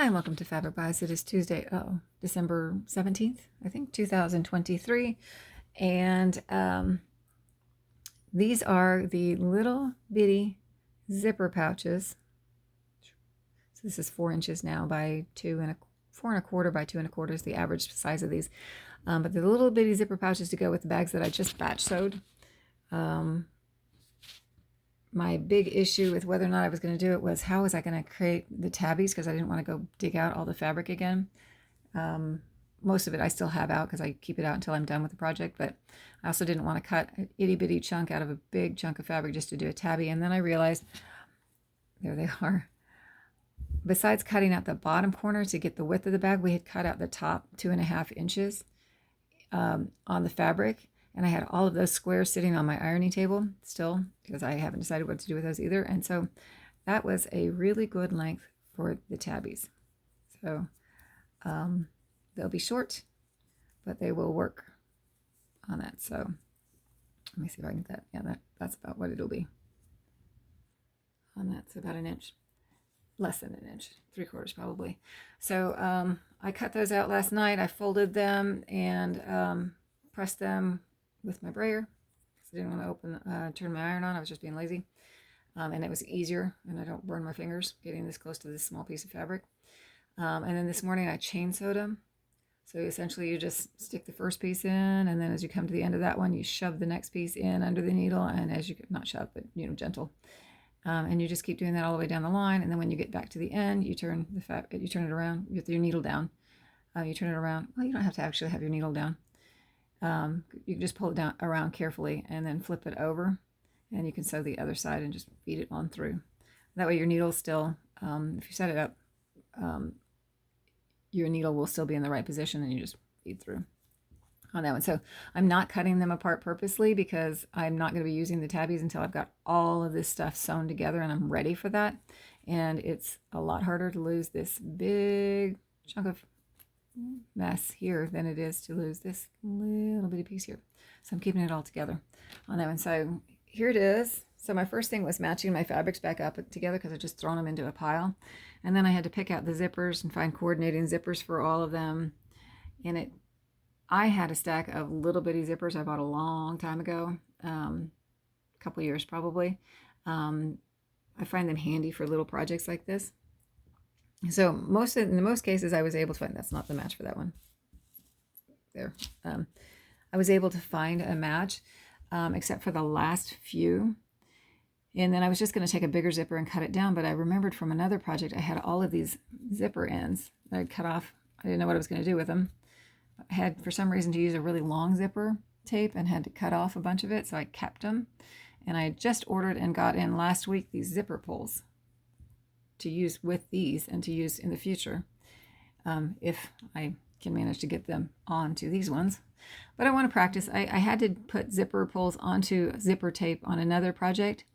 Hi, and welcome to Fabric Buys. It is Tuesday, December 17th, I think, 2023. And these are the little bitty zipper pouches. So this is 4 inches now by 4 1/4 by 2 1/4 is the average size of these. But the little bitty zipper pouches to go with the bags that I just batch sewed. My big issue with whether or not I was going to do it was how was I going to create the tabbies, because I didn't want to go dig out all the fabric again. Most of it I still have out because I keep it out until I'm done with the project, but I also didn't want to cut an itty bitty chunk out of a big chunk of fabric just to do a tabby. And then I realized, there they are. Besides cutting out the bottom corner to get the width of the bag, we had cut out the top 2.5 inches on the fabric. And I had all of those squares sitting on my ironing table still, because I haven't decided what to do with those either. And so that was a really good length for the tabbies. So they'll be short, but they will work on that. So let me see if I can get that. Yeah, that's about what it'll be on that. So about 1 inch, less than 1 inch, 3/4 probably. So I cut those out last night. I folded them and pressed them with my brayer because I didn't want to turn my iron on. I was just being lazy. And it was easier, and I don't burn my fingers getting this close to this small piece of fabric. And then this morning I chain sewed them. So essentially you just stick the first piece in, and then as you come to the end of that one, you shove the next piece in under the needle, and as you, not shove, but gentle. And you just keep doing that all the way down the line. And then when you get back to the end, you turn it around with your needle down. You turn it around. Well, you don't have to actually have your needle down. You can just pull it down around carefully and then flip it over, and you can sew the other side and just feed it on through. That way your needle still, if you set it up, your needle will still be in the right position, and you just feed through on that one. So I'm not cutting them apart purposely because I'm not going to be using the tabbies until I've got all of this stuff sewn together and I'm ready for that. And it's a lot harder to lose this big chunk of mess here than it is to lose this little bitty piece here. So I'm keeping it all together on that one. So here it is. So my first thing was matching my fabrics back up together because I just thrown them into a pile. And then I had to pick out the zippers and find coordinating zippers for all of them. And I had a stack of little bitty zippers I bought a long time ago, a couple years probably. I find them handy for little projects like this. So in most cases, I was able to find, that's not the match for that one. There. I was able to find a match, except for the last few. And then I was just going to take a bigger zipper and cut it down, but I remembered from another project, I had all of these zipper ends that I'd cut off. I didn't know what I was going to do with them. I had, for some reason, to use a really long zipper tape and had to cut off a bunch of it, so I kept them. And I just ordered and got in last week these zipper pulls to use with these and to use in the future, if I can manage to get them onto these ones. But I want to practice. I had to put zipper pulls onto zipper tape on another project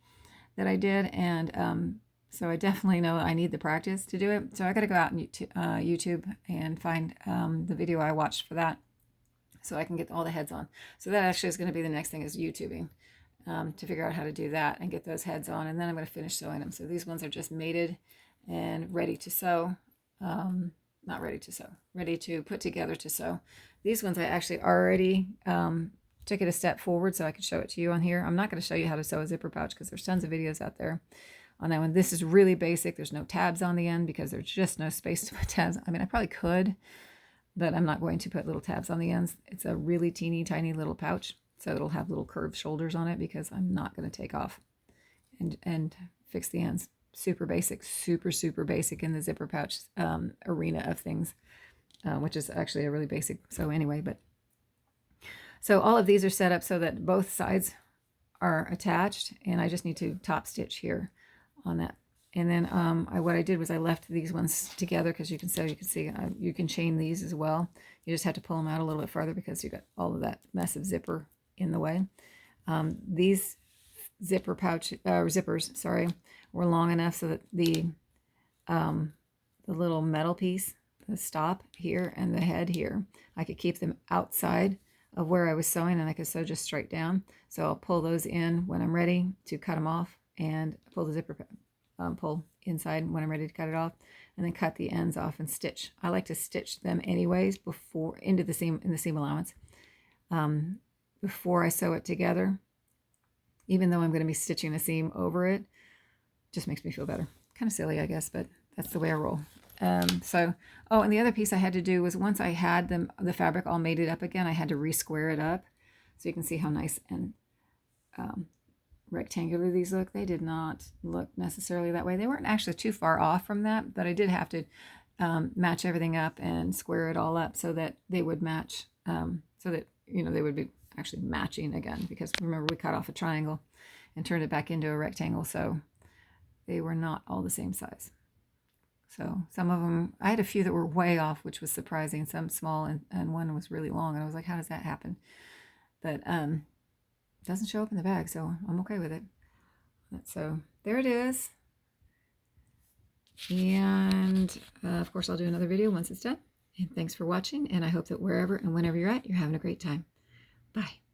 that I did, and so I definitely know I need the practice to do it. So I got to go out on YouTube and find the video I watched for that, so I can get all the heads on. So that actually is going to be the next thing, is YouTubing, to figure out how to do that and get those heads on, and then I'm going to finish sewing them. So these ones are just mated and ready to sew. Not ready to sew, ready to put together to sew. These ones I actually already took it a step forward so I could show it to you on here. I'm not going to show you how to sew a zipper pouch because there's tons of videos out there on that one. This is really basic. There's no tabs on the end because there's just no space to put tabs. I mean, I probably could, but I'm not going to put little tabs on the ends. It's a really teeny tiny little pouch, so it'll have little curved shoulders on it because I'm not going to take off and fix the ends. Super basic, super basic in the zipper pouch arena of things, which is actually a really basic. So anyway, so all of these are set up so that both sides are attached, and I just need to top stitch here on that. And then what I did was I left these ones together because you can see you can chain these as well. You just have to pull them out a little bit farther because you got all of that massive zipper in the way. These zippers, sorry, were long enough so that the little metal piece, the stop here and the head here, I could keep them outside of where I was sewing, and I could sew just straight down. So I'll pull those in when I'm ready to cut them off, and pull the zipper pull inside when I'm ready to cut it off. and then cut the ends off and stitch. I like to stitch them anyways before into the seam, in the seam allowance, before I sew it together, even though I'm going to be stitching a seam over it. Just makes me feel better. Kind of silly, I guess, but that's the way I roll. Oh, and the other piece I had to do was, once I had the fabric all mated up again, I had to re-square it up. So you can see how nice and rectangular these look. They did not look necessarily that way. They weren't actually too far off from that, but I did have to match everything up and square it all up so that they would match, so that, you know, they would be actually matching again, because remember, we cut off a triangle and turned it back into a rectangle, so they were not all the same size. So some of them, I had a few that were way off, which was surprising, some small, and one was really long, and I was like, how does that happen? But it doesn't show up in the bag, so I'm okay with it. So there it is. And of course, I'll do another video once it's done. And thanks for watching, and I hope that wherever and whenever you're at, you're having a great time. Bye.